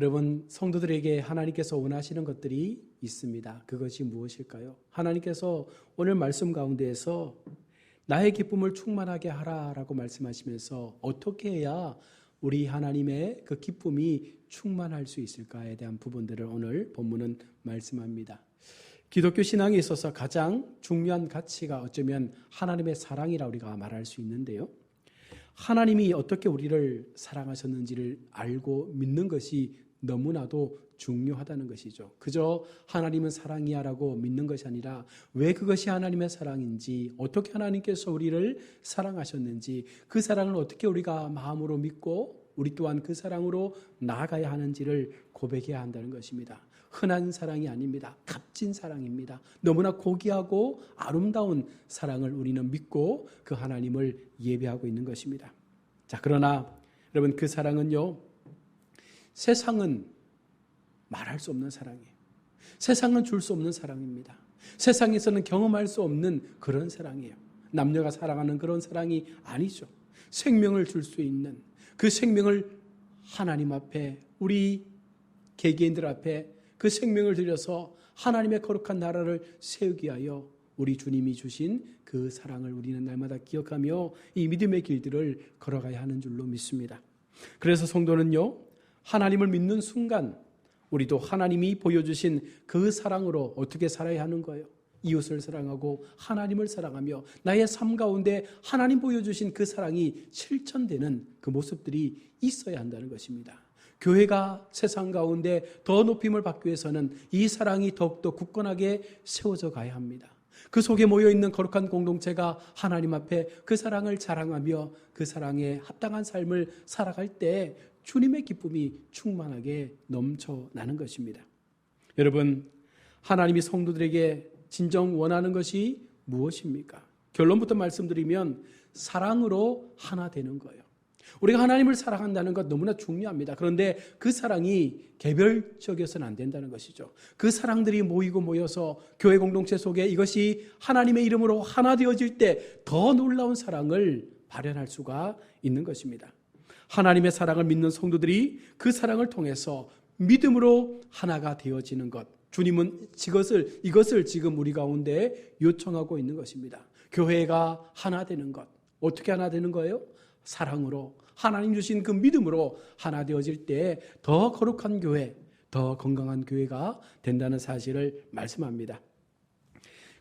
여러분, 성도들에게 하나님께서 원하시는 것들이 있습니다. 그것이 무엇일까요? 하나님께서 오늘 말씀 가운데에서 나의 기쁨을 충만하게 하라라고 말씀하시면서 어떻게 해야 우리 하나님의 그 기쁨이 충만할 수 있을까에 대한 부분들을 오늘 본문은 말씀합니다. 기독교 신앙에 있어서 가장 중요한 가치가 어쩌면 하나님의 사랑이라 우리가 말할 수 있는데요. 하나님이 어떻게 우리를 사랑하셨는지를 알고 믿는 것이 너무나도 중요하다는 것이죠. 그저 하나님은 사랑이야라고 믿는 것이 아니라 왜 그것이 하나님의 사랑인지, 어떻게 하나님께서 우리를 사랑하셨는지, 그 사랑을 어떻게 우리가 마음으로 믿고 우리 또한 그 사랑으로 나아가야 하는지를 고백해야 한다는 것입니다. 흔한 사랑이 아닙니다. 값진 사랑입니다. 너무나 고귀하고 아름다운 사랑을 우리는 믿고 그 하나님을 예배하고 있는 것입니다. 자, 그러나 여러분, 그 사랑은요, 세상은 말할 수 없는 사랑이에요. 세상은 줄 수 없는 사랑입니다. 세상에서는 경험할 수 없는 그런 사랑이에요. 남녀가 사랑하는 그런 사랑이 아니죠. 생명을 줄 수 있는 그 생명을 하나님 앞에, 우리 개개인들 앞에 그 생명을 들여서 하나님의 거룩한 나라를 세우기 위하여 우리 주님이 주신 그 사랑을 우리는 날마다 기억하며 이 믿음의 길들을 걸어가야 하는 줄로 믿습니다. 그래서 성도는요, 하나님을 믿는 순간 우리도 하나님이 보여주신 그 사랑으로 어떻게 살아야 하는 거예요? 이웃을 사랑하고 하나님을 사랑하며 나의 삶 가운데 하나님 보여주신 그 사랑이 실천되는 그 모습들이 있어야 한다는 것입니다. 교회가 세상 가운데 더 높임을 받기 위해서는 이 사랑이 더욱더 굳건하게 세워져 가야 합니다. 그 속에 모여있는 거룩한 공동체가 하나님 앞에 그 사랑을 자랑하며 그 사랑에 합당한 삶을 살아갈 때 주님의 기쁨이 충만하게 넘쳐나는 것입니다. 여러분, 하나님이 성도들에게 진정 원하는 것이 무엇입니까? 결론부터 말씀드리면 사랑으로 하나 되는 거예요. 우리가 하나님을 사랑한다는 것 너무나 중요합니다. 그런데 그 사랑이 개별적이어서는 안 된다는 것이죠. 그 사랑들이 모여서 교회 공동체 속에 이것이 하나님의 이름으로 하나 되어질 때 더 놀라운 사랑을 발현할 수가 있는 것입니다. 하나님의 사랑을 믿는 성도들이 그 사랑을 통해서 믿음으로 하나가 되어지는 것, 주님은 이것을 지금 우리 가운데 요청하고 있는 것입니다. 교회가 하나 되는 것, 어떻게 하나 되는 거예요? 사랑으로, 하나님 주신 그 믿음으로 하나 되어질 때 더 거룩한 교회, 더 건강한 교회가 된다는 사실을 말씀합니다.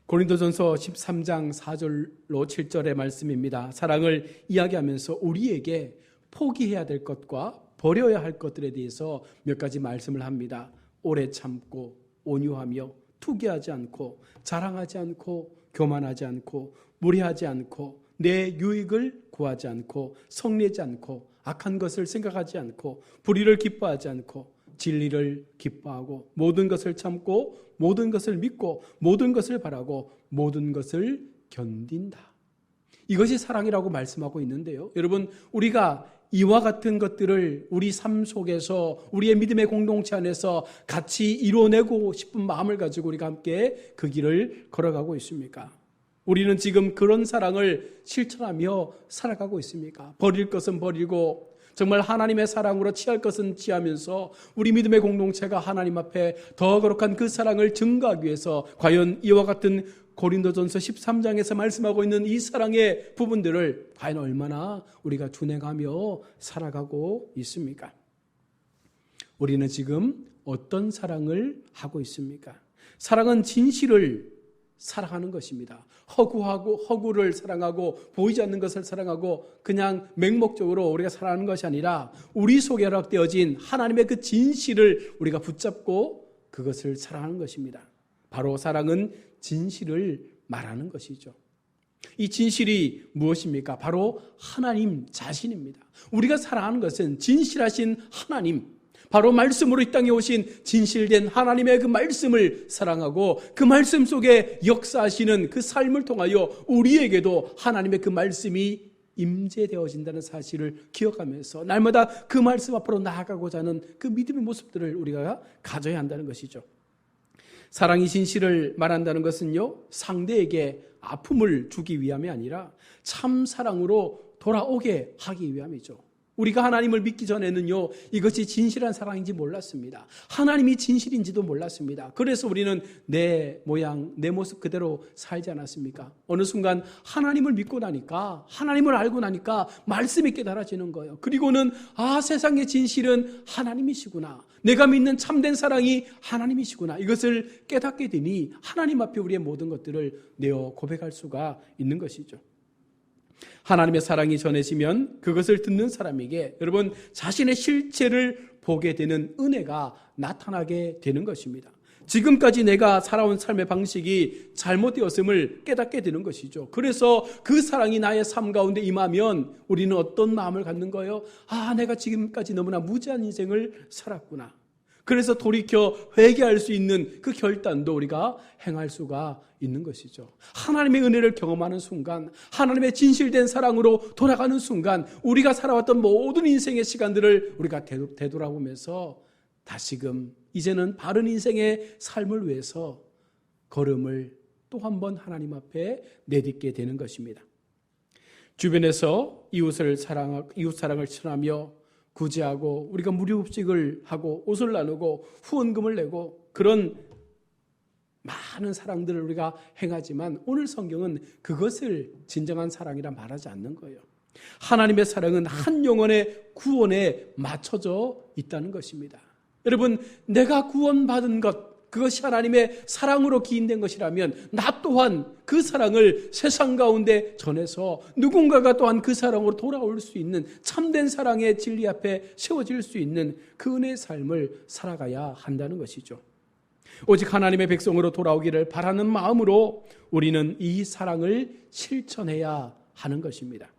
고린도전서 13장 4절로 7절의 말씀입니다. 사랑을 이야기하면서 우리에게 포기해야 될 것과 버려야 할 것들에 대해서 몇 가지 말씀을 합니다. 오래 참고 온유하며 투기하지 않고 자랑하지 않고 교만하지 않고 무례하지 않고 내 유익을 구하지 않고 성내지 않고 악한 것을 생각하지 않고 불의를 기뻐하지 않고 진리를 기뻐하고 모든 것을 참고 모든 것을 믿고 모든 것을 바라고 모든 것을 견딘다. 이것이 사랑이라고 말씀하고 있는데요. 여러분, 우리가 이와 같은 것들을 우리 삶 속에서 우리의 믿음의 공동체 안에서 같이 이뤄내고 싶은 마음을 가지고 우리가 함께 그 길을 걸어가고 있습니까? 우리는 지금 그런 사랑을 실천하며 살아가고 있습니까? 버릴 것은 버리고 정말 하나님의 사랑으로 취할 것은 취하면서 우리 믿음의 공동체가 하나님 앞에 더 거룩한 그 사랑을 증거하기 위해서 과연 이와 같은 고린도전서 13장에서 말씀하고 있는 이 사랑의 부분들을 과연 얼마나 우리가 준행하며 살아가고 있습니까? 우리는 지금 어떤 사랑을 하고 있습니까? 사랑은 진실을 사랑하는 것입니다. 허구를 사랑하고 보이지 않는 것을 사랑하고 그냥 맹목적으로 우리가 사랑하는 것이 아니라 우리 속에 허락되어진 하나님의 그 진실을 우리가 붙잡고 그것을 사랑하는 것입니다. 바로 사랑은 진실을 말하는 것이죠. 이 진실이 무엇입니까? 바로 하나님 자신입니다. 우리가 사랑하는 것은 진실하신 하나님, 바로 말씀으로 이 땅에 오신 진실된 하나님의 그 말씀을 사랑하고 그 말씀 속에 역사하시는 그 삶을 통하여 우리에게도 하나님의 그 말씀이 임재되어진다는 사실을 기억하면서 날마다 그 말씀 앞으로 나아가고자 하는 그 믿음의 모습들을 우리가 가져야 한다는 것이죠. 사랑이 진실을 말한다는 것은요, 상대에게 아픔을 주기 위함이 아니라 참 사랑으로 돌아오게 하기 위함이죠. 우리가 하나님을 믿기 전에는요, 이것이 진실한 사랑인지 몰랐습니다. 하나님이 진실인지도 몰랐습니다. 그래서 우리는 내 모양, 내 모습 그대로 살지 않았습니까? 어느 순간 하나님을 믿고 나니까, 하나님을 알고 나니까 말씀이 깨달아지는 거예요. 그리고는 세상의 진실은 하나님이시구나. 내가 믿는 참된 사랑이 하나님이시구나. 이것을 깨닫게 되니 하나님 앞에 우리의 모든 것들을 내어 고백할 수가 있는 것이죠. 하나님의 사랑이 전해지면 그것을 듣는 사람에게 여러분 자신의 실체를 보게 되는 은혜가 나타나게 되는 것입니다. 지금까지 내가 살아온 삶의 방식이 잘못되었음을 깨닫게 되는 것이죠. 그래서 그 사랑이 나의 삶 가운데 임하면 우리는 어떤 마음을 갖는 거예요? 내가 지금까지 너무나 무지한 인생을 살았구나. 그래서 돌이켜 회개할 수 있는 그 결단도 우리가 행할 수가 있는 것이죠. 하나님의 은혜를 경험하는 순간, 하나님의 진실된 사랑으로 돌아가는 순간 우리가 살아왔던 모든 인생의 시간들을 우리가 되돌아보면서 다시금 이제는 바른 인생의 삶을 위해서 걸음을 또 한 번 하나님 앞에 내딛게 되는 것입니다. 주변에서 이웃 사랑을 전하며 구제하고 우리가 무료급식을 하고 옷을 나누고 후원금을 내고 그런 많은 사랑들을 우리가 행하지만 오늘 성경은 그것을 진정한 사랑이라 말하지 않는 거예요. 하나님의 사랑은 한 영혼의 구원에 맞춰져 있다는 것입니다. 여러분, 내가 구원받은 것, 그것이 하나님의 사랑으로 기인된 것이라면 나 또한 그 사랑을 세상 가운데 전해서 누군가가 또한 그 사랑으로 돌아올 수 있는 참된 사랑의 진리 앞에 세워질 수 있는 그 은혜의 삶을 살아가야 한다는 것이죠. 오직 하나님의 백성으로 돌아오기를 바라는 마음으로 우리는 이 사랑을 실천해야 하는 것입니다.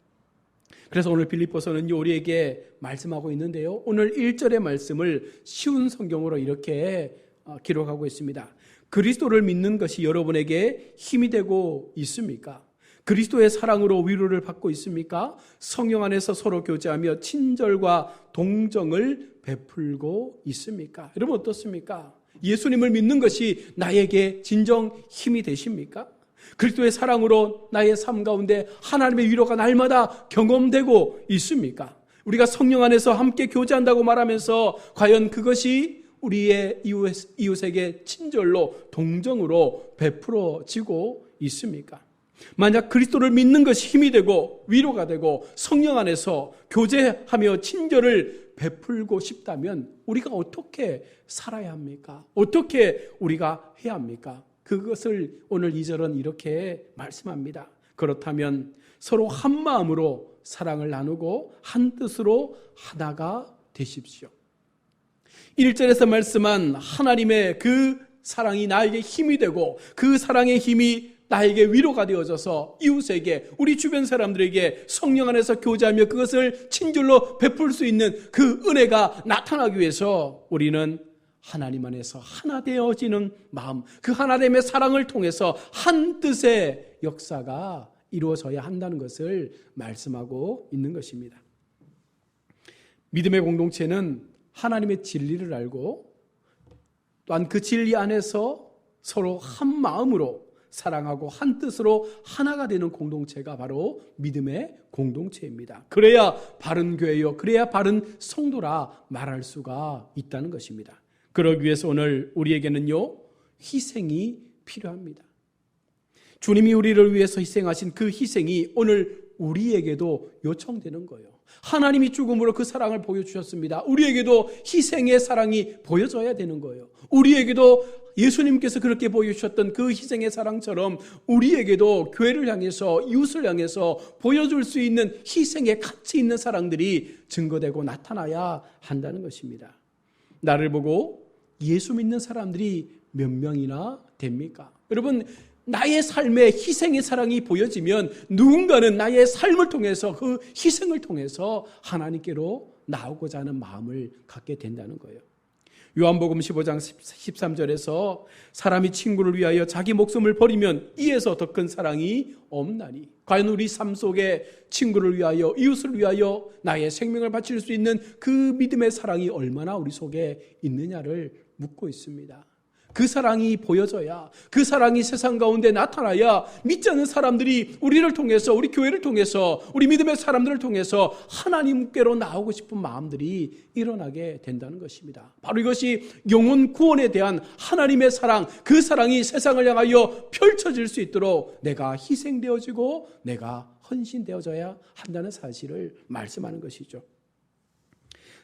그래서 오늘 빌립보서는 우리에게 말씀하고 있는데요. 오늘 1절의 말씀을 쉬운 성경으로 이렇게 기록하고 있습니다. 그리스도를 믿는 것이 여러분에게 힘이 되고 있습니까? 그리스도의 사랑으로 위로를 받고 있습니까? 성령 안에서 서로 교제하며 친절과 동정을 베풀고 있습니까? 여러분 어떻습니까? 예수님을 믿는 것이 나에게 진정 힘이 되십니까? 그리스도의 사랑으로 나의 삶 가운데 하나님의 위로가 날마다 경험되고 있습니까? 우리가 성령 안에서 함께 교제한다고 말하면서 과연 그것이 우리의 이웃에게 친절로 동정으로 베풀어지고 있습니까? 만약 그리스도를 믿는 것이 힘이 되고 위로가 되고 성령 안에서 교제하며 친절을 베풀고 싶다면 우리가 어떻게 살아야 합니까? 어떻게 우리가 해야 합니까? 그것을 오늘 2절은 이렇게 말씀합니다. 그렇다면 서로 한 마음으로 사랑을 나누고 한 뜻으로 하나가 되십시오. 1절에서 말씀한 하나님의 그 사랑이 나에게 힘이 되고 그 사랑의 힘이 나에게 위로가 되어져서 이웃에게 우리 주변 사람들에게 성령 안에서 교제하며 그것을 친절로 베풀 수 있는 그 은혜가 나타나기 위해서 우리는 하나님 안에서 하나 되어지는 마음, 그 하나님의 사랑을 통해서 한 뜻의 역사가 이루어져야 한다는 것을 말씀하고 있는 것입니다. 믿음의 공동체는 하나님의 진리를 알고 또한 그 진리 안에서 서로 한 마음으로 사랑하고 한 뜻으로 하나가 되는 공동체가 바로 믿음의 공동체입니다. 그래야 바른 교회요, 그래야 바른 성도라 말할 수가 있다는 것입니다. 그러기 위해서 오늘 우리에게는요, 희생이 필요합니다. 주님이 우리를 위해서 희생하신 그 희생이 오늘 우리에게도 요청되는 거예요. 하나님이 죽음으로 그 사랑을 보여주셨습니다. 우리에게도 희생의 사랑이 보여져야 되는 거예요. 우리에게도 예수님께서 그렇게 보여주셨던 그 희생의 사랑처럼 우리에게도 교회를 향해서 이웃을 향해서 보여줄 수 있는 희생의 가치 있는 사랑들이 증거되고 나타나야 한다는 것입니다. 나를 보고 예수 믿는 사람들이 몇 명이나 됩니까? 여러분, 나의 삶에 희생의 사랑이 보여지면 누군가는 나의 삶을 통해서 그 희생을 통해서 하나님께로 나오고자 하는 마음을 갖게 된다는 거예요. 요한복음 15장 13절에서 사람이 친구를 위하여 자기 목숨을 버리면 이에서 더 큰 사랑이 없나니. 과연 우리 삶 속에 친구를 위하여 이웃을 위하여 나의 생명을 바칠 수 있는 그 믿음의 사랑이 얼마나 우리 속에 있느냐를 묻고 있습니다. 그 사랑이 보여져야, 그 사랑이 세상 가운데 나타나야 믿지 않는 사람들이 우리를 통해서, 우리 교회를 통해서, 우리 믿음의 사람들을 통해서 하나님께로 나오고 싶은 마음들이 일어나게 된다는 것입니다. 바로 이것이 영혼 구원에 대한 하나님의 사랑, 그 사랑이 세상을 향하여 펼쳐질 수 있도록 내가 희생되어지고 내가 헌신되어져야 한다는 사실을 말씀하는 것이죠.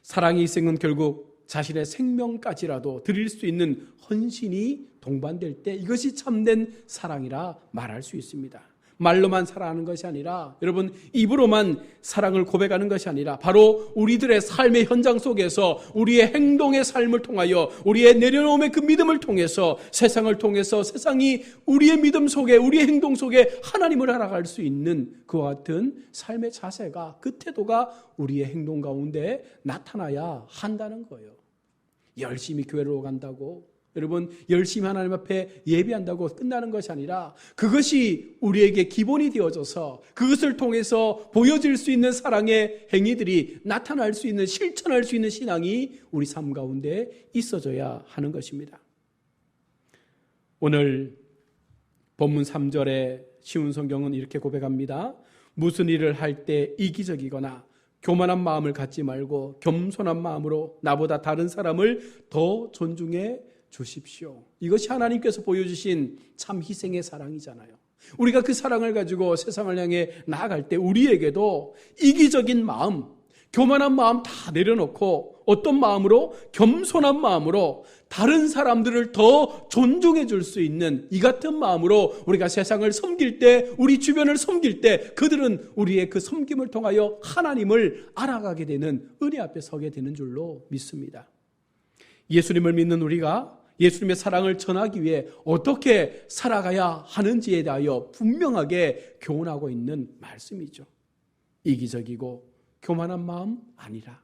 사랑의 희생은 결국 자신의 생명까지라도 드릴 수 있는 헌신이 동반될 때 이것이 참된 사랑이라 말할 수 있습니다. 말로만 사랑하는 것이 아니라, 여러분, 입으로만 사랑을 고백하는 것이 아니라 바로 우리들의 삶의 현장 속에서 우리의 행동의 삶을 통하여, 우리의 내려놓음의 그 믿음을 통해서, 세상을 통해서 세상이 우리의 믿음 속에, 우리의 행동 속에 하나님을 알아갈 수 있는 그와 같은 삶의 자세가, 그 태도가 우리의 행동 가운데 나타나야 한다는 거예요. 열심히 교회로 간다고, 여러분, 열심히 하나님 앞에 예배한다고 끝나는 것이 아니라 그것이 우리에게 기본이 되어져서 그것을 통해서 보여질 수 있는 사랑의 행위들이 나타날 수 있는, 실천할 수 있는 신앙이 우리 삶 가운데 있어져야 하는 것입니다. 오늘 본문 3절에 쉬운 성경은 이렇게 고백합니다. 무슨 일을 할 때 이기적이거나 교만한 마음을 갖지 말고 겸손한 마음으로 나보다 다른 사람을 더 존중해 주십시오. 이것이 하나님께서 보여주신 참 희생의 사랑이잖아요. 우리가 그 사랑을 가지고 세상을 향해 나아갈 때 우리에게도 이기적인 마음, 교만한 마음 다 내려놓고 어떤 마음으로? 겸손한 마음으로 다른 사람들을 더 존중해 줄 수 있는 이 같은 마음으로 우리가 세상을 섬길 때, 우리 주변을 섬길 때 그들은 우리의 그 섬김을 통하여 하나님을 알아가게 되는, 은혜 앞에 서게 되는 줄로 믿습니다. 예수님을 믿는 우리가 예수님의 사랑을 전하기 위해 어떻게 살아가야 하는지에 대하여 분명하게 교훈하고 있는 말씀이죠. 이기적이고 교만한 마음 아니라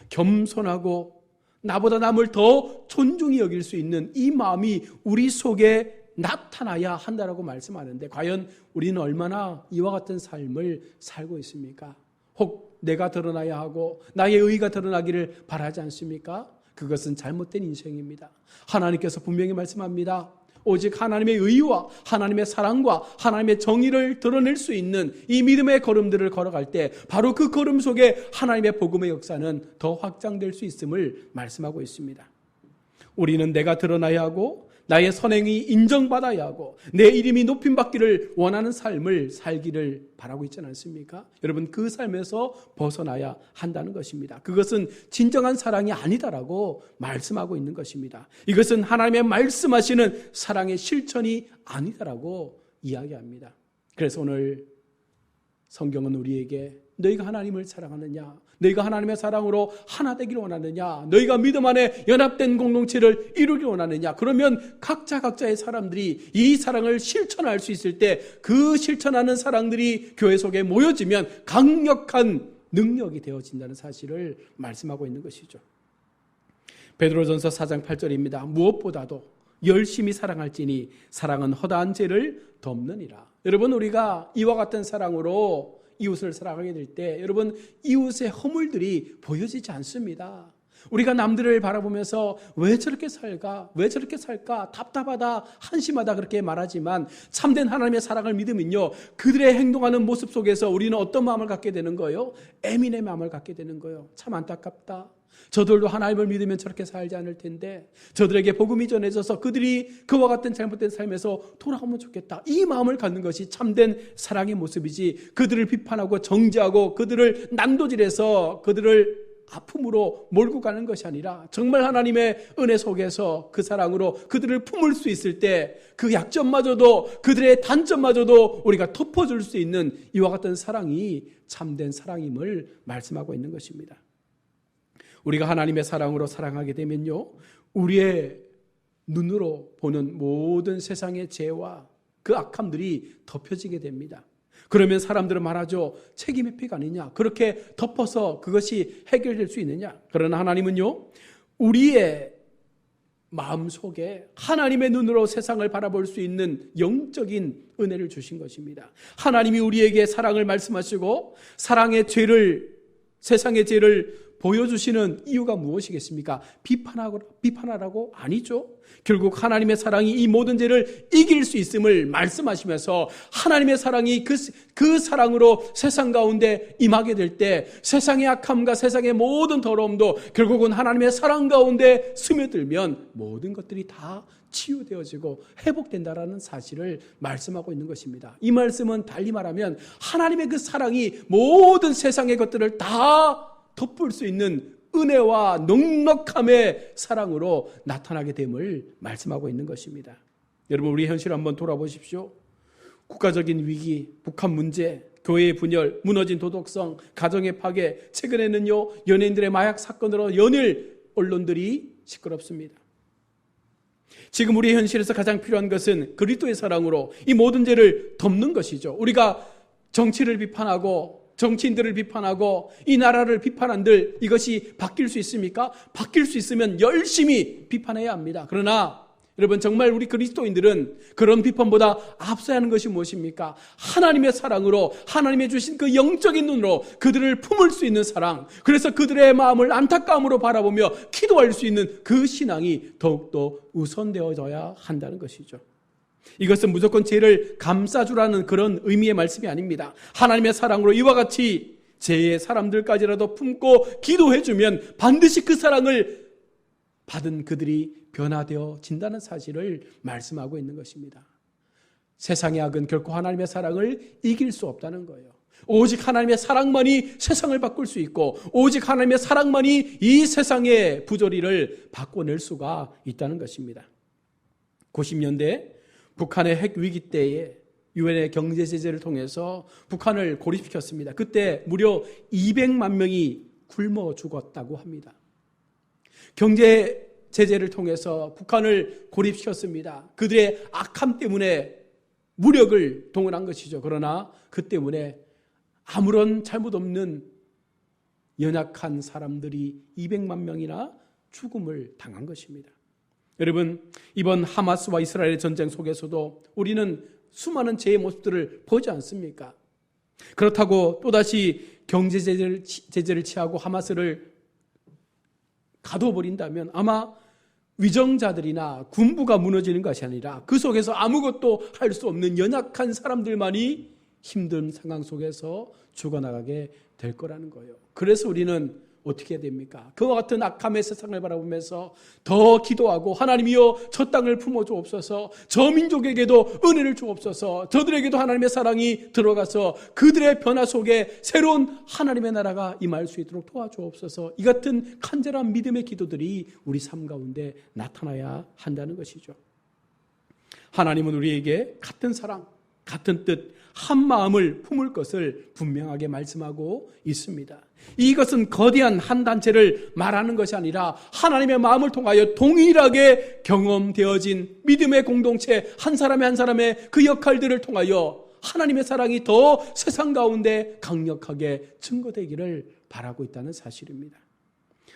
겸손하고 나보다 남을 더 존중히 여길 수 있는 이 마음이 우리 속에 나타나야 한다라고 말씀하는데, 과연 우리는 얼마나 이와 같은 삶을 살고 있습니까? 혹 내가 드러나야 하고 나의 의의가 드러나기를 바라지 않습니까? 그것은 잘못된 인생입니다. 하나님께서 분명히 말씀합니다. 오직 하나님의 의와 하나님의 사랑과 하나님의 정의를 드러낼 수 있는 이 믿음의 걸음들을 걸어갈 때 바로 그 걸음 속에 하나님의 복음의 역사는 더 확장될 수 있음을 말씀하고 있습니다. 우리는 내가 드러나야 하고 나의 선행이 인정받아야 하고 내 이름이 높임받기를 원하는 삶을 살기를 바라고 있지 않습니까? 여러분, 그 삶에서 벗어나야 한다는 것입니다. 그것은 진정한 사랑이 아니다라고 말씀하고 있는 것입니다. 이것은 하나님의 말씀하시는 사랑의 실천이 아니다라고 이야기합니다. 그래서 오늘 성경은 우리에게 너희가 하나님을 사랑하느냐, 너희가 하나님의 사랑으로 하나 되기를 원하느냐, 너희가 믿음 안에 연합된 공동체를 이루기를 원하느냐, 그러면 각자의 사람들이 이 사랑을 실천할 수 있을 때 그 실천하는 사랑들이 교회 속에 모여지면 강력한 능력이 되어진다는 사실을 말씀하고 있는 것이죠. 베드로전서 4장 8절입니다. 무엇보다도 열심히 사랑할지니 사랑은 허다한 죄를 덮느니라. 여러분, 우리가 이와 같은 사랑으로 이웃을 사랑하게 될 때 여러분, 이웃의 허물들이 보여지지 않습니다. 우리가 남들을 바라보면서 왜 저렇게 살까? 왜 저렇게 살까? 답답하다, 한심하다 그렇게 말하지만 참된 하나님의 사랑을 믿으면요, 그들의 행동하는 모습 속에서 우리는 어떤 마음을 갖게 되는 거예요? 애민의 마음을 갖게 되는 거예요. 참 안타깝다. 저들도 하나님을 믿으면 저렇게 살지 않을 텐데 저들에게 복음이 전해져서 그들이 그와 같은 잘못된 삶에서 돌아오면 좋겠다. 이 마음을 갖는 것이 참된 사랑의 모습이지, 그들을 비판하고 정죄하고 그들을 난도질해서 그들을 아픔으로 몰고 가는 것이 아니라 정말 하나님의 은혜 속에서 그 사랑으로 그들을 품을 수 있을 때 그 약점마저도, 그들의 단점마저도 우리가 덮어줄 수 있는 이와 같은 사랑이 참된 사랑임을 말씀하고 있는 것입니다. 우리가 하나님의 사랑으로 사랑하게 되면요, 우리의 눈으로 보는 모든 세상의 죄와 그 악함들이 덮여지게 됩니다. 그러면 사람들은 말하죠. 책임의 피가 아니냐. 그렇게 덮어서 그것이 해결될 수 있느냐. 그러나 하나님은요, 우리의 마음속에 하나님의 눈으로 세상을 바라볼 수 있는 영적인 은혜를 주신 것입니다. 하나님이 우리에게 사랑을 말씀하시고 사랑의 죄를, 세상의 죄를 보여주시는 이유가 무엇이겠습니까? 비판하라고? 아니죠. 결국 하나님의 사랑이 이 모든 죄를 이길 수 있음을 말씀하시면서 하나님의 사랑이 그 사랑으로 세상 가운데 임하게 될 때 세상의 악함과 세상의 모든 더러움도 결국은 하나님의 사랑 가운데 스며들면 모든 것들이 다 치유되어지고 회복된다라는 사실을 말씀하고 있는 것입니다. 이 말씀은 달리 말하면 하나님의 그 사랑이 모든 세상의 것들을 다 덮을 수 있는 은혜와 넉넉함의 사랑으로 나타나게 됨을 말씀하고 있는 것입니다. 여러분, 우리 현실을 한번 돌아보십시오. 국가적인 위기, 북한 문제, 교회의 분열, 무너진 도덕성, 가정의 파괴, 최근에는요 연예인들의 마약 사건으로 연일 언론들이 시끄럽습니다. 지금 우리의 현실에서 가장 필요한 것은 그리스도의 사랑으로 이 모든 죄를 덮는 것이죠. 우리가 정치를 비판하고 정치인들을 비판하고 이 나라를 비판한들 이것이 바뀔 수 있습니까? 바뀔 수 있으면 열심히 비판해야 합니다. 그러나 여러분, 정말 우리 그리스도인들은 그런 비판보다 앞서야 하는 것이 무엇입니까? 하나님의 사랑으로, 하나님의 주신 그 영적인 눈으로 그들을 품을 수 있는 사랑, 그래서 그들의 마음을 안타까움으로 바라보며 기도할 수 있는 그 신앙이 더욱더 우선되어져야 한다는 것이죠. 이것은 무조건 죄를 감싸주라는 그런 의미의 말씀이 아닙니다. 하나님의 사랑으로 이와 같이 죄의 사람들까지라도 품고 기도해주면 반드시 그 사랑을 받은 그들이 변화되어진다는 사실을 말씀하고 있는 것입니다. 세상의 악은 결코 하나님의 사랑을 이길 수 없다는 거예요. 오직 하나님의 사랑만이 세상을 바꿀 수 있고 오직 하나님의 사랑만이 이 세상의 부조리를 바꿔낼 수가 있다는 것입니다. 90년대 북한의 핵 위기 때에 유엔의 경제 제재를 통해서 북한을 고립시켰습니다. 그때 무려 200만 명이 굶어 죽었다고 합니다. 경제 제재를 통해서 북한을 고립시켰습니다. 그들의 악함 때문에 무력을 동원한 것이죠. 그러나 그 때문에 아무런 잘못 없는 연약한 사람들이 200만 명이나 죽음을 당한 것입니다. 여러분, 이번 하마스와 이스라엘의 전쟁 속에서도 우리는 수많은 죄의 모습들을 보지 않습니까? 그렇다고 또다시 경제 제재를 취하고 하마스를 가둬버린다면 아마 위정자들이나 군부가 무너지는 것이 아니라 그 속에서 아무것도 할 수 없는 연약한 사람들만이 힘든 상황 속에서 죽어나가게 될 거라는 거예요. 그래서 우리는 어떻게 해야 됩니까? 그와 같은 악함의 세상을 바라보면서 더 기도하고 하나님이여 저 땅을 품어주옵소서, 저 민족에게도 은혜를 주옵소서, 저들에게도 하나님의 사랑이 들어가서 그들의 변화 속에 새로운 하나님의 나라가 임할 수 있도록 도와주옵소서. 이 같은 간절한 믿음의 기도들이 우리 삶 가운데 나타나야 한다는 것이죠. 하나님은 우리에게 같은 사랑, 같은 뜻, 한 마음을 품을 것을 분명하게 말씀하고 있습니다. 이것은 거대한 한 단체를 말하는 것이 아니라 하나님의 마음을 통하여 동일하게 경험되어진 믿음의 공동체, 한 사람의 그 역할들을 통하여 하나님의 사랑이 더 세상 가운데 강력하게 증거되기를 바라고 있다는 사실입니다.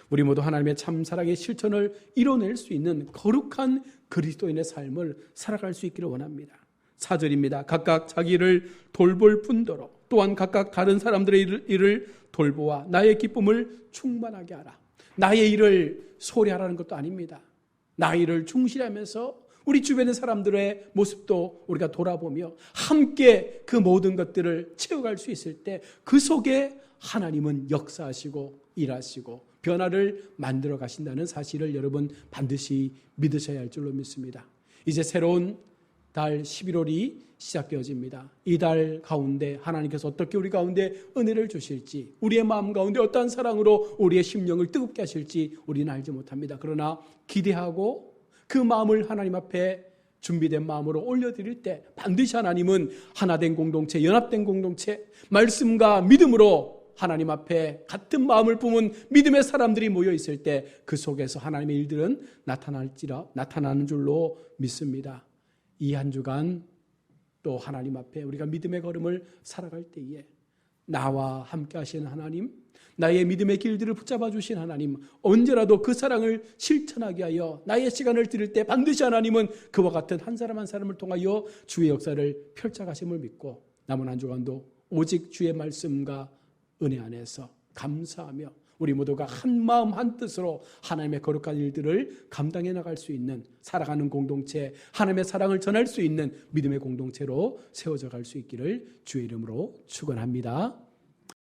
우리 모두 하나님의 참 사랑의 실천을 이뤄낼 수 있는 거룩한 그리스도인의 삶을 살아갈 수 있기를 원합니다. 4절입니다. 각각 자기를 돌볼 뿐더러 또한 각각 다른 사람들의 일을 돌보아 나의 기쁨을 충만하게 하라. 나의 일을 소리하라는 것도 아닙니다. 나의 일을 충실하면서 우리 주변의 사람들의 모습도 우리가 돌아보며 함께 그 모든 것들을 채워갈 수 있을 때 그 속에 하나님은 역사하시고 일하시고 변화를 만들어 가신다는 사실을 여러분 반드시 믿으셔야 할 줄로 믿습니다. 이제 새로운 달 11월이 시작되어집니다. 이 달 가운데 하나님께서 어떻게 우리 가운데 은혜를 주실지, 우리의 마음 가운데 어떠한 사랑으로 우리의 심령을 뜨겁게 하실지 우리는 알지 못합니다. 그러나 기대하고 그 마음을 하나님 앞에 준비된 마음으로 올려드릴 때 반드시 하나님은 하나된 공동체, 연합된 공동체, 말씀과 믿음으로 하나님 앞에 같은 마음을 품은 믿음의 사람들이 모여 있을 때 그 속에서 하나님의 일들은 나타나는 줄로 믿습니다. 이 한 주간 또 하나님 앞에 우리가 믿음의 걸음을 살아갈 때에 나와 함께 하시는 하나님, 나의 믿음의 길들을 붙잡아 주신 하나님, 언제라도 그 사랑을 실천하게 하여 나의 시간을 드릴 때 반드시 하나님은 그와 같은 한 사람 한 사람을 통하여 주의 역사를 펼쳐가심을 믿고 남은 한 주간도 오직 주의 말씀과 은혜 안에서 감사하며 우리 모두가 한 마음 한 뜻으로 하나님의 거룩한 일들을 감당해 나갈 수 있는 살아가는 공동체, 하나님의 사랑을 전할 수 있는 믿음의 공동체로 세워져 갈 수 있기를 주의 이름으로 축원합니다.